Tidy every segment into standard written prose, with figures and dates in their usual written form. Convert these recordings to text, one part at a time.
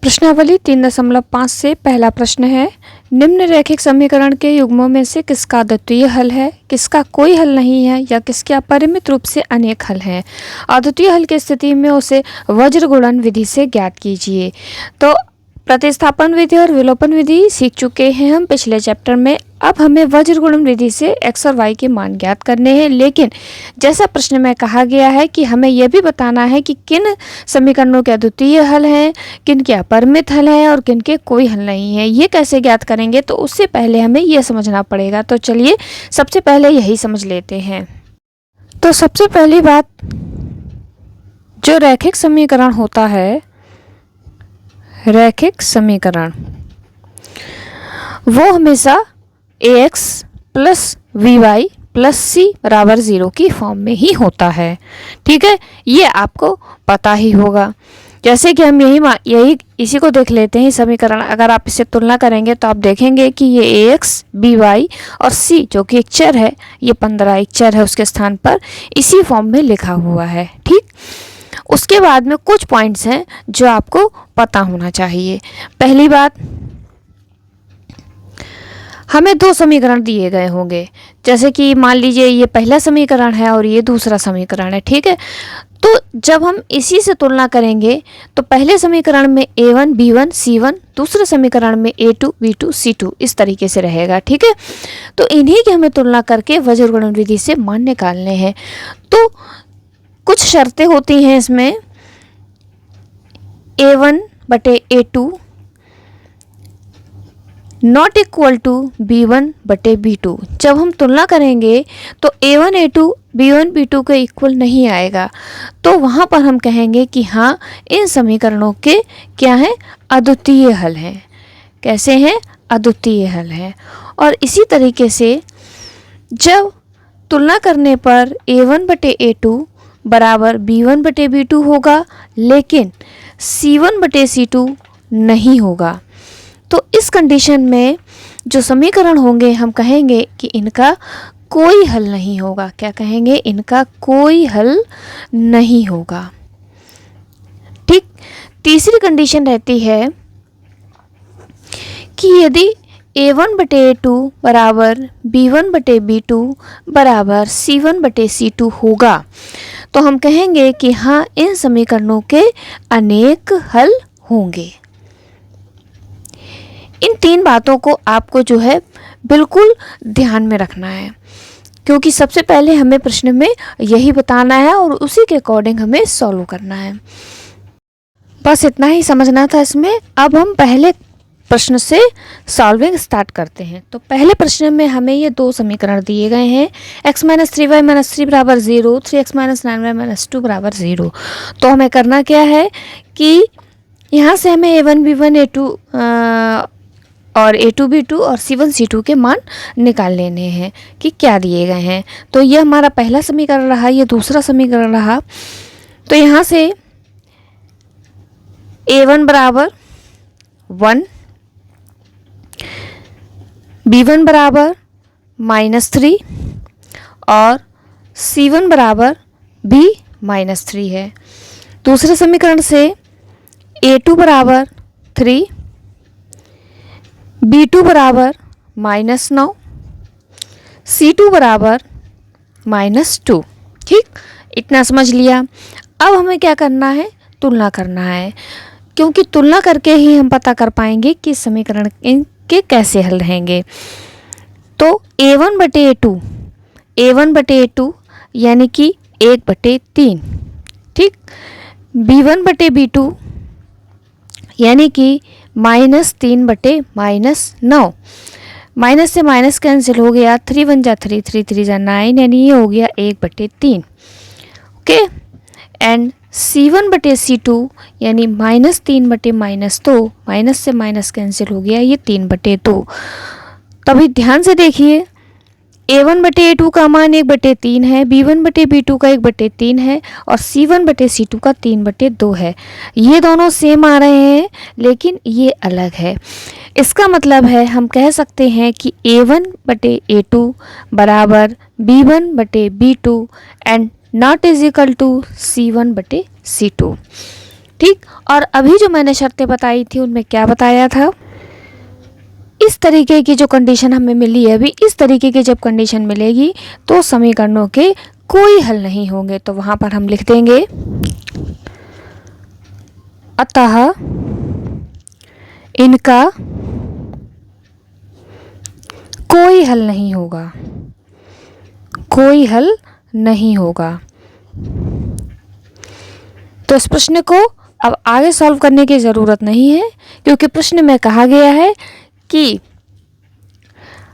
प्रश्नावली 3.5 से पहला प्रश्न है, निम्न रैखिक समीकरण के युग्मों में से किसका अद्वितीय हल है, किसका कोई हल नहीं है या किसके अपरिमित रूप से अनेक हल हैं। अद्वितीय हल की स्थिति में उसे वज्र गुणन विधि से ज्ञात कीजिए। तो प्रतिस्थापन विधि और विलोपन विधि सीख चुके हैं हम पिछले चैप्टर में। अब हमें वज्र गुणन विधि से x और y के मान ज्ञात करने हैं, लेकिन जैसा प्रश्न में कहा गया है कि हमें यह भी बताना है कि किन समीकरणों के अद्वितीय हल हैं, किन के अपरिमित हल हैं और किन के कोई हल नहीं है। ये कैसे ज्ञात करेंगे, तो उससे पहले हमें यह समझना पड़ेगा। तो चलिए सबसे पहले यही समझ लेते हैं। तो सबसे पहली बात, जो रैखिक समीकरण होता है, रैखिक समीकरण वो हमेशा ax प्लस वी प्लस सी बराबर 0 की फॉर्म में ही होता है। ठीक है, ये आपको पता ही होगा। जैसे कि हम यही इसी को देख लेते हैं समीकरण। अगर आप इसे तुलना करेंगे तो आप देखेंगे कि ये ax by और c जो कि एक चर है, ये 15 एक चर है, उसके स्थान पर इसी फॉर्म में लिखा हुआ है। ठीक, उसके बाद में कुछ पॉइंट्स हैं जो आपको पता होना चाहिए। पहली बात, हमें दो समीकरण दिए गए होंगे। जैसे कि मान लीजिए ये पहला समीकरण है और ये दूसरा समीकरण है। ठीक है, तो जब हम इसी से तुलना करेंगे तो पहले समीकरण में a1 b1 c1, दूसरे समीकरण में a2 b2 c2 इस तरीके से रहेगा। ठीक है, तो इन्हीं की हमें तुलना करके वज्र गुणन विधि से मान निकालने हैं। तो कुछ शर्तें होती हैं इसमें। a1 बटे a2 not equal to b1 बटे b2। जब हम तुलना करेंगे तो a1 a2 b1 b2 के इक्वल नहीं आएगा, तो वहाँ पर हम कहेंगे कि हाँ, इन समीकरणों के क्या हैं, अद्वितीय हल हैं। कैसे हैं, अद्वितीय हल हैं। और इसी तरीके से जब तुलना करने पर a1 बटे a2 बराबर b1 बटे b2 होगा, लेकिन c1 बटे c2 नहीं होगा, तो इस कंडीशन में जो समीकरण होंगे हम कहेंगे कि इनका कोई हल नहीं होगा। क्या कहेंगे, इनका कोई हल नहीं होगा। ठीक, तीसरी कंडीशन रहती है कि यदि a1 बटे a2 बराबर b1 बटे b2 बराबर c1 बटे c2 होगा, तो हम कहेंगे कि हाँ, इन समीकरणों के अनेक हल होंगे। इन तीन बातों को आपको जो है बिल्कुल ध्यान में रखना है, क्योंकि सबसे पहले हमें प्रश्न में यही बताना है और उसी के अकॉर्डिंग हमें सॉल्व करना है। बस इतना ही समझना था इसमें। अब हम पहले प्रश्न से सॉल्विंग स्टार्ट करते हैं। तो पहले प्रश्न में हमें ये दो समीकरण दिए गए हैं, x - 3y - 3 बराबर 0, 3x - 9y - 2 बराबर 0। तो हमें करना क्या है कि यहाँ से हमें a1 b1 a2 और a2 b2 और c1 c2 के मान निकाल लेने हैं कि क्या दिए गए हैं। तो ये हमारा पहला समीकरण रहा, ये दूसरा समीकरण रहा। तो यहाँ से a1 बराबर 1, b1 बराबर -3 और c1 बराबर भी -3 है। दूसरे समीकरण से a2 बराबर 3, b2 बराबर -9, c2 बराबर -2। ठीक, इतना समझ लिया। अब हमें क्या करना है, तुलना करना है, क्योंकि तुलना करके ही हम पता कर पाएंगे कि समीकरण इनके कैसे हल रहेंगे। तो a1 बटे a2 यानी कि 1 बटे 3। ठीक, b1 बटे b2 यानी कि -3 बटे -9। माइनस से माइनस कैंसिल हो गया, 3 × 1 = 3, 3 × 3 = 9, यानी ये हो गया 1 बटे 3। ओके, एंड c1 बटे c2 यानी -3 बटे -2, माइनस से माइनस कैंसिल हो गया, ये 3 बटे 2। तभी ध्यान से देखिए, a1 बटे a2 का मान 1 बटे 3 है, b1 बटे b2 का 1 बटे 3 है और c1 बटे c2 का 3 बटे 2 है। ये दोनों सेम आ रहे हैं, लेकिन ये अलग है। इसका मतलब है हम कह सकते हैं कि a1 बटे a2 बराबर b1 बटे b2 and not is equal to c1 बटे c2। ठीक। और अभी जो मैंने शर्तें बताई थी उनमें क्या बताया था, इस तरीके की जो कंडीशन हमें मिली है, अभी इस तरीके की जब कंडीशन मिलेगी तो समीकरणों के कोई हल नहीं होंगे। तो वहाँ पर हम लिख देंगे अतः इनका कोई हल नहीं होगा, कोई हल नहीं होगा। तो इस प्रश्न को अब आगे सॉल्व करने की ज़रूरत नहीं है, क्योंकि प्रश्न में कहा गया है कि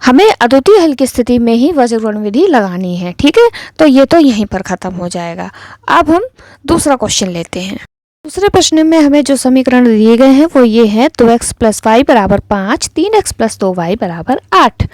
हमें अद्वितीय हल की स्थिति में ही वज्रगुण विधि लगानी है। ठीक है, तो ये तो यहीं पर ख़त्म हो जाएगा। अब हम दूसरा क्वेश्चन लेते हैं। दूसरे प्रश्न में हमें जो समीकरण दिए गए हैं वो ये है 2x + y = 5, 3x + 2y = 8।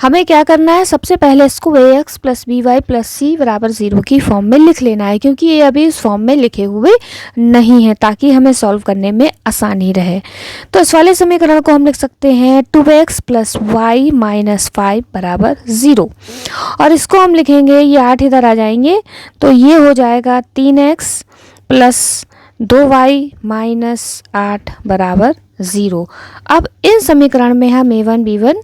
हमें क्या करना है, सबसे पहले इसको ax + by + c = 0 की फॉर्म में लिख लेना है, क्योंकि ये अभी इस फॉर्म में लिखे हुए नहीं है, ताकि हमें सॉल्व करने में आसानी रहे। तो इस वाले समीकरण को हम लिख सकते हैं 2x + y - 5 = 0, और इसको हम लिखेंगे, ये 8 इधर आ जाएंगे, तो ये हो जाएगा 3x + 2y - 8 = 0। अब इन समीकरण में हम a1 b1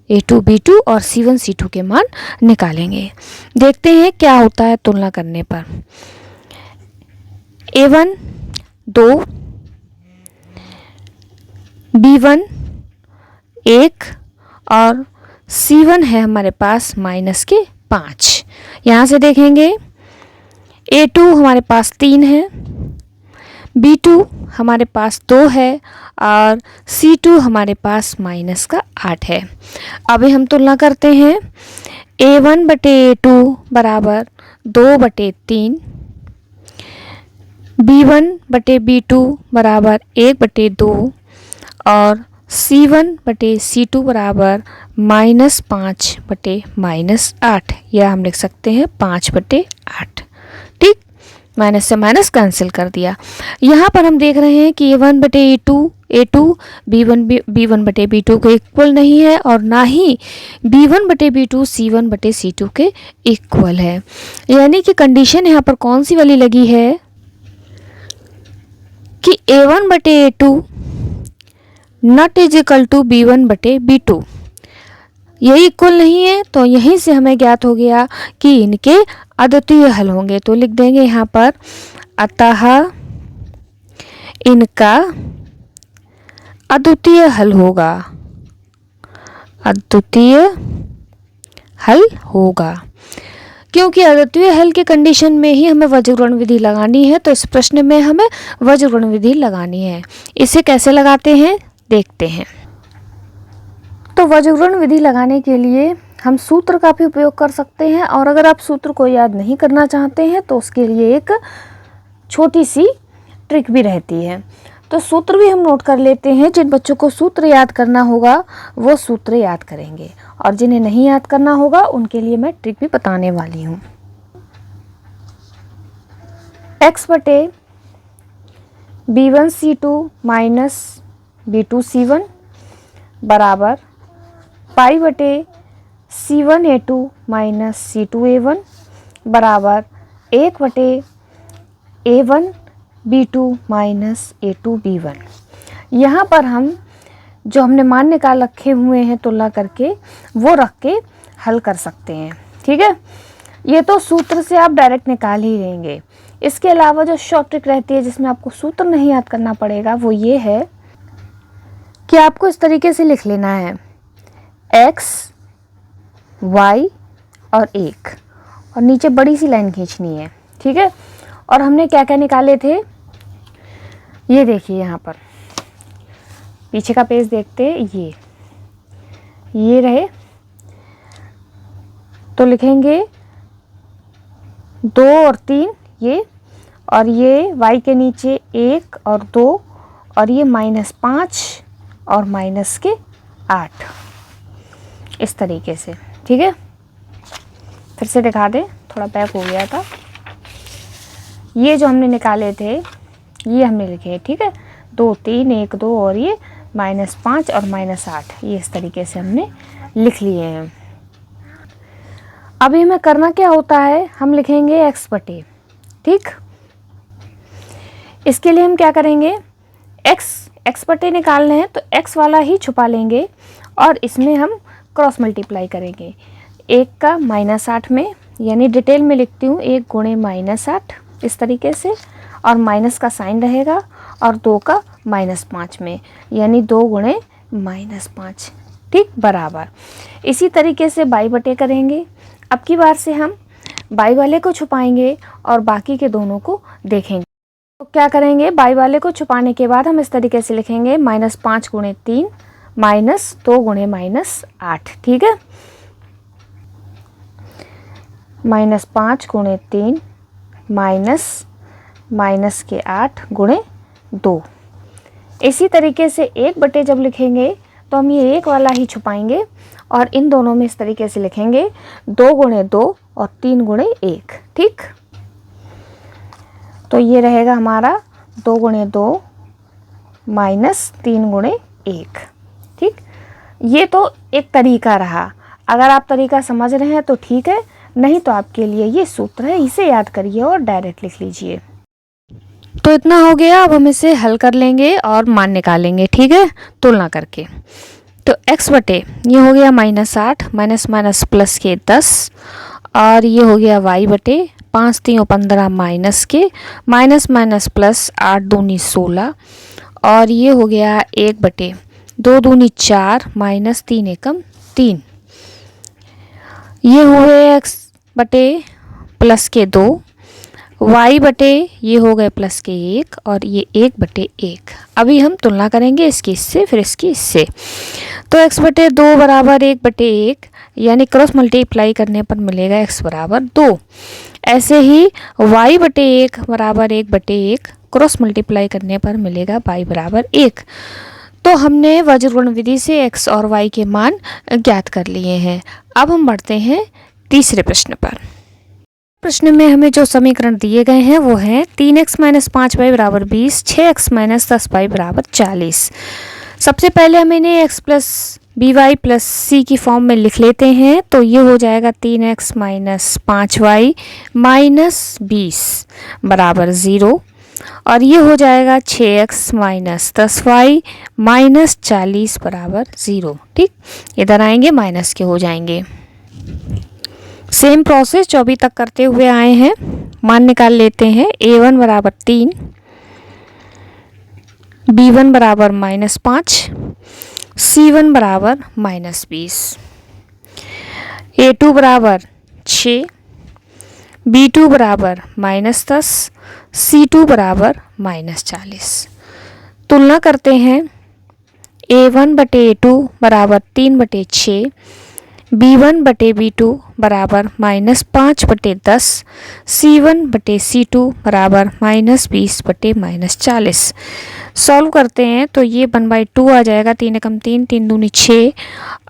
a2 b2 और c1 c2 के मान निकालेंगे। देखते हैं क्या होता है तुलना करने पर। a1 2, b1 1 और c1 है हमारे पास -5। यहाँ से देखेंगे a2 हमारे पास 3 है, b2 हमारे पास 2 है और c2 हमारे पास -8 है। अभी हम तुलना करते हैं। a1 बटे a2 बराबर 2/3, b1 बटे b2 बराबर 1/2 और c1 बटे c2 बराबर -5/-8, या हम लिख सकते हैं 5/8। ठीक, माइनस से माइनस कैंसिल कर दिया। यहाँ पर हम देख रहे हैं कि a1 बटे a2 b1 बटे b2 के इक्वल नहीं है, और ना ही b1 बटे b2 c1 बटे c2 के इक्वल है। यानी कि कंडीशन यहाँ पर कौन सी वाली लगी है कि a1 बटे a2 not is equal to b1 बटे b2, यही इक्वल नहीं है। तो यहीं से हमें ज्ञात हो गया कि इनके अद्वितीय हल होंगे। तो लिख देंगे यहाँ पर अतः इनका अद्वितीय हल होगा, अद्वितीय हल होगा। क्योंकि अद्वितीय हल के कंडीशन में ही हमें वज्रगुण विधि लगानी है, तो इस प्रश्न में हमें वज्रगुण विधि लगानी है। इसे कैसे लगाते हैं देखते हैं। तो वज्रगुण विधि लगाने के लिए हम सूत्र का भी उपयोग कर सकते हैं, और अगर आप सूत्र को याद नहीं करना चाहते हैं तो उसके लिए एक छोटी सी ट्रिक भी रहती है। तो सूत्र भी हम नोट कर लेते हैं। जिन बच्चों को सूत्र याद करना होगा वो सूत्र याद करेंगे, और जिन्हें नहीं याद करना होगा उनके लिए मैं ट्रिक भी बताने वाली हूँ। x बटे b1 c2 minus b2 c1 बराबर पाई बटे c1 a2 minus c2 a1 बराबर 1 बटे a1 b2 minus a2 b1। यहाँ पर हम जो हमने मान निकाल रखे हुए हैं तुलना करके, वो रख के हल कर सकते हैं। ठीक है, ये तो सूत्र से आप डायरेक्ट निकाल ही लेंगे। इसके अलावा जो शॉर्ट ट्रिक रहती है जिसमें आपको सूत्र नहीं याद करना पड़ेगा, वो ये है कि आपको इस तरीके से लिख लेना है x y और 1, और नीचे बड़ी सी लाइन खींचनी है। ठीक है, और हमने क्या क्या निकाले थे ये देखिए, यहाँ पर पीछे का पेज देखते हैं। ये रहे, तो लिखेंगे 2 और 3 ये, और ये y के नीचे 1 और 2, और ये -5 और -8, इस तरीके से। ठीक है, फिर से दिखा दें, थोड़ा बैक हो गया था। ये जो हमने निकाले थे ये हमने लिखे। ठीक है, 2 3 1 2 और ये -5 और -8, ये इस तरीके से हमने लिख लिए हैं। अभी हमें करना क्या होता है, हम लिखेंगे x बटे। ठीक, इसके लिए हम क्या करेंगे, x बटे निकालने हैं तो x वाला ही छुपा लेंगे और इसमें हम क्रॉस मल्टीप्लाई करेंगे। 1 का -8 में, यानी डिटेल में लिखती हूँ, 1 गुणे -8 इस तरीके से, और माइनस का साइन रहेगा, और 2 का -5 में, यानी 2 गुणे -5, ठीक, बराबर। इसी तरीके से बाई बटे करेंगे। अब की बार से हम बाई वाले को छुपाएंगे और बाकी के दोनों को देखेंगे। तो क्या करेंगे, बाई वाले को छुपाने के बाद हम इस तरीके से लिखेंगे -5 गुणे 3 -2 गुणे -8, ठीक है, -5 गुणे 3 माइनस के 8 गुणे 2। इसी तरीके से 1 बटे जब लिखेंगे तो हम ये 1 वाला ही छुपाएंगे और इन दोनों में इस तरीके से लिखेंगे 2 गुणे 2 और 3 गुणे 1, ठीक। तो ये रहेगा हमारा 2 गुणे 2 -3 गुणे 1, ठीक। ये तो एक तरीका रहा, अगर आप तरीका समझ रहे हैं तो ठीक है, नहीं तो आपके लिए ये सूत्र है, इसे याद करिए और डायरेक्ट लिख लीजिए। तो इतना हो गया, अब हम इसे हल कर लेंगे और मान निकालेंगे, ठीक है, तुलना करके। तो x बटे ये हो गया -8 माइनस प्लस के 10, और ये हो गया y बटे 5 3 15 माइनस के माइनस प्लस 8 दूनी 16, और ये हो गया 1 बटे 2 दूनी 4 माइनस 3 एकम 3। ये हुए x बटे प्लस के 2, y बटे ये हो गए प्लस के 1, और ये 1 बटे 1। अभी हम तुलना करेंगे इसकी इससे, फिर इसकी इससे। तो x बटे 2 बराबर 1 बटे 1, यानी क्रॉस मल्टीप्लाई करने पर मिलेगा x बराबर 2। ऐसे ही y बटे 1 बराबर 1 बटे 1, क्रॉस मल्टीप्लाई करने पर मिलेगा y बराबर 1। तो हमने वज्रगुण विधि से x और y के मान ज्ञात कर लिए हैं। अब हम बढ़ते हैं तीसरे प्रश्न पर। प्रश्न में हमें जो समीकरण दिए गए हैं वो हैं 3x - 5y बराबर 20, 6x - 10y बराबर 40। सबसे पहले हम इन्हें x plus by plus c की फॉर्म में लिख लेते हैं। तो ये हो जाएगा 3x - 5y माइनस 20 बराबर 0, और ये हो जाएगा 6x - 10y माइनस 40 बराबर 0, ठीक। इधर आएंगे माइनस के हो जाएंगे। सेम प्रोसेस जो अभी तक करते हुए आए हैं। मान निकाल लेते हैं। a1 बराबर 3, b1 बराबर -5, c1 बराबर -20, a2 बराबर 6, b2 बराबर -10, c2 बराबर -40। तुलना करते हैं। a1 बटे a2 बराबर 3 बटे 6, b1 बटे b2 बराबर -5 बटे 10, c1 बटे c2 बराबर -20 बटे -40। सॉल्व करते हैं तो ये 1/2 आ जाएगा। 3 एकम 3, 3 दूनी 6,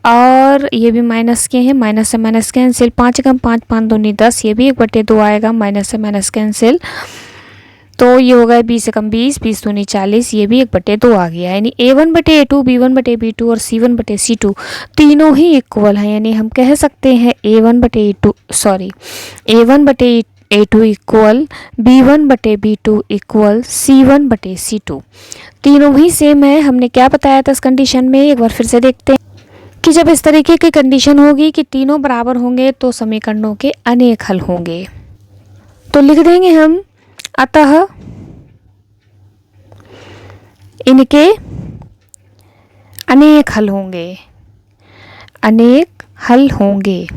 और ये भी माइनस के हैं, माइनस से माइनस कैंसिल। 5 एकम 5, 5 दूनी 10, ये भी 1/2 आएगा, माइनस से माइनस कैंसिल। तो ये हो गया 20 एकम 20, 20 दूनी 40, ये भी 1/2 आ गया। यानी a1 बटे a2, b1 बटे b2 और c1 बटे c2 तीनों ही इक्वल हैं। यानी हम कह सकते हैं a1 बटे a2 इक्वल b1 बटे b2 इक्वल c1 बटे c2। तीनों ही सेम है। हमने क्या बताया था इस कंडीशन में, एक बार फिर से देखते हैं कि जब इस तरीके की कंडीशन होगी कि तीनों बराबर होंगे तो समीकरणों के अनेक हल होंगे। तो लिख देंगे हम, अतः इनके अनेक हल होंगे, अनेक हल होंगे।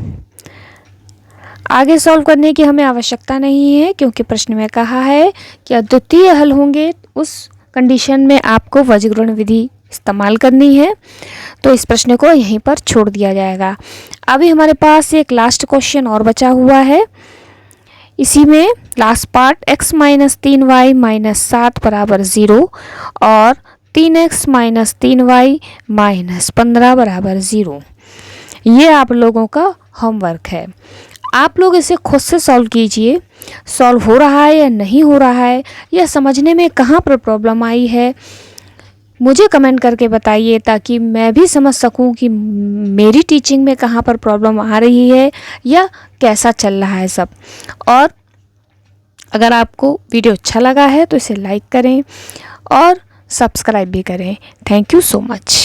आगे सॉल्व करने की हमें आवश्यकता नहीं है, क्योंकि प्रश्न में कहा है कि अद्वितीय हल होंगे। उस कंडीशन में आपको वज्रगुण विधि इस्तेमाल करनी है। तो इस प्रश्न को यहीं पर छोड़ दिया जाएगा। अभी हमारे पास एक लास्ट क्वेश्चन और बचा हुआ है। इसी में लास्ट पार्ट x - 3y - 7 बराबर 0 और 3x - 3y - 15 बराबर 0। ये आप लोगों का होमवर्क है। आप लोग इसे खुद से सॉल्व कीजिए। सॉल्व हो रहा है या नहीं हो रहा है, या समझने में कहाँ पर प्रॉब्लम आई है, मुझे कमेंट करके बताइए, ताकि मैं भी समझ सकूं कि मेरी टीचिंग में कहाँ पर प्रॉब्लम आ रही है या कैसा चल रहा है सब। और अगर आपको वीडियो अच्छा लगा है तो इसे लाइक करें और सब्सक्राइब भी करें। Thank you so much.